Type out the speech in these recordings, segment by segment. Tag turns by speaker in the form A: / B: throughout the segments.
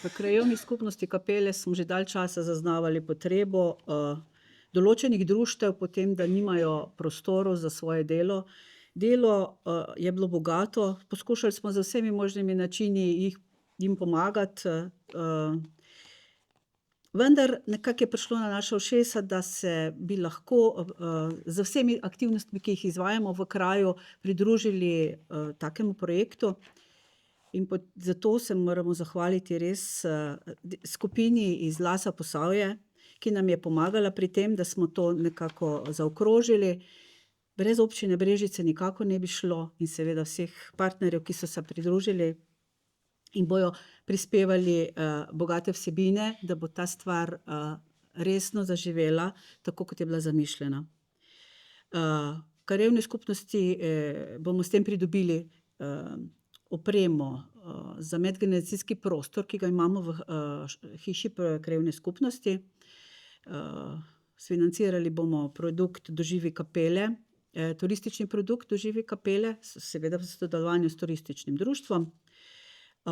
A: V krajevni skupnosti Kapele smo že dalj časa zaznavali potrebo določenih društev po tem, da nimajo prostorov za svoje delo. Delo je bilo bogato, poskušali smo z vsemi možnimi načini jim pomagati, vendar nekako je prišlo na naša ušesa, da se bi lahko z vsemi aktivnostmi, ki jih izvajamo v kraju, pridružili takemu projektu. In zato se moramo zahvaliti res skupini iz Lasa Posavje, ki nam je pomagala pri tem, da smo to nekako zaokrožili. Brez občine Brežice nikakor ne bi šlo in seveda vseh partnerjev, ki so se pridružili in bojo prispevali bogate vsebine, da bo ta stvar resno zaživela, tako kot je bila zamišljena. V krajevni skupnosti bomo s tem pridobili opremo za medgeneracijski prostor, ki ga imamo v hiši krajevne skupnosti. Sfinancirali bomo produkt Doživi Kapele, turistični produkt Doživi Kapele, seveda v sodelovanju s turističnim društvom.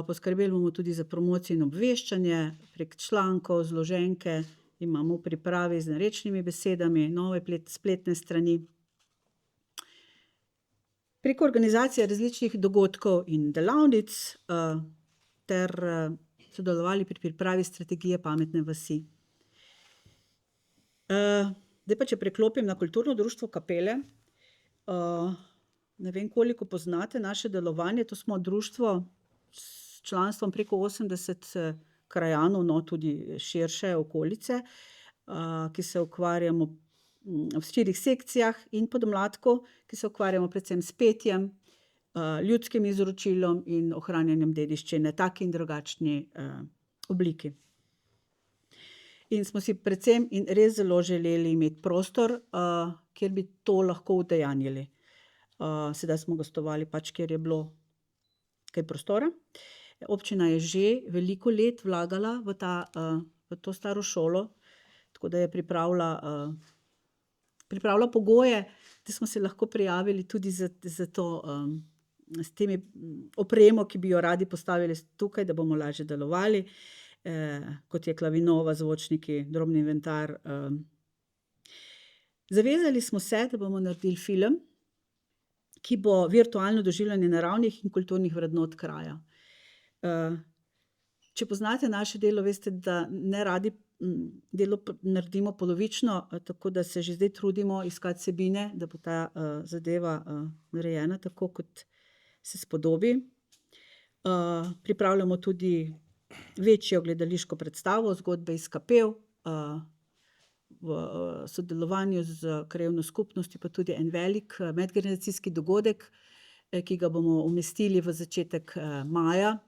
A: Poskrbeli bomo tudi za promocijo in obveščanje prek člankov, zloženke, imamo v pripravi z narečnimi besedami, nove spletne strani. Preko organizacije različnih dogodkov in delavnic ter sodelovali pri pripravi strategije pametne vasi. Zdaj pa, če preklopim na kulturno društvo Kapele. Ne vem, koliko poznate naše delovanje, to smo društvo s članstvom preko 80 krajanov, no, tudi širše okolice, ki se ukvarjamo v 4 sekcijah in podmladku, ki se ukvarjamo predvsem s petjem, ljudskim izročilom in ohranjanjem dediščine, taki in drugačni obliki. In smo si predvsem in res zelo želeli imeti prostor, kjer bi to lahko udejanjili. Sedaj smo gostovali pač, kjer je bilo kaj prostora. Občina je že veliko let vlagala v to staro šolo, tako da je pripravila pogoje, da smo se lahko prijavili tudi za to, s temi opremo, ki bi jo radi postavili tukaj, da bomo lažje delovali, kot je klavinova, zvočniki, drobni inventar. Zavezali smo se, da bomo naredili film, ki bo virtualno doživljanje naravnih in kulturnih vrednot kraja. Če poznate naše delo, veste, da neradi delo naredimo polovično, tako da se že zdaj trudimo iskati vsebine, da bo ta zadeva narejena tako, kot se spodobi. Pripravljamo tudi večjo gledališko predstavo, Zgodbe iz Kapel, v sodelovanju z krajevno skupnostjo, pa tudi en velik medgeneracijski dogodek, ki ga bomo umestili v začetek maja.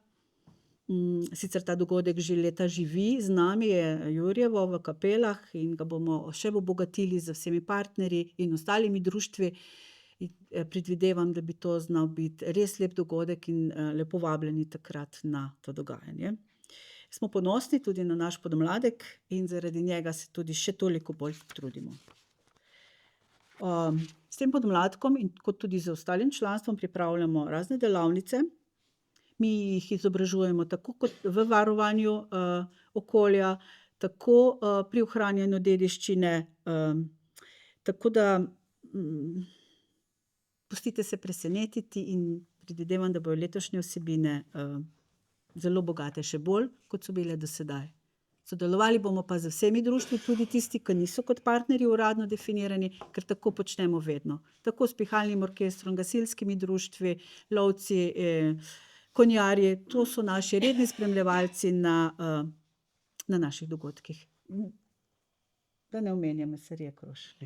A: Sicer ta dogodek že leta živi, z nami je Jurjevo v Kapelah in ga bomo še obogatili z vsemi partnerji in ostalimi društvi. Predvidevam, da bi to znal biti res lep dogodek in lepo vabljeni takrat na to dogajanje. Smo ponosni tudi na naš podmladek in zaradi njega se tudi še toliko bolj trudimo. S tem podmladkom in kot tudi z ostalim članstvom pripravljamo razne delavnice. Mi jih izobražujemo tako kot v varovanju okolja, tako pri ohranjanju dediščine, tako da pustite se presenetiti in predvidevam, da bojo letošnje vsebine zelo bogate, še bolj, kot so bile do sedaj. Sodelovali bomo pa z vsemi društvi, tudi tisti, ki niso kot partnerji uradno definirani, ker tako počnemo vedno. Tako s pihalnim orkestrom, gasilskimi društvi, lovci, konjarji, to so naši redni spremljevalci na naših dogodkih. Da ne omenjam mesarije Kroš.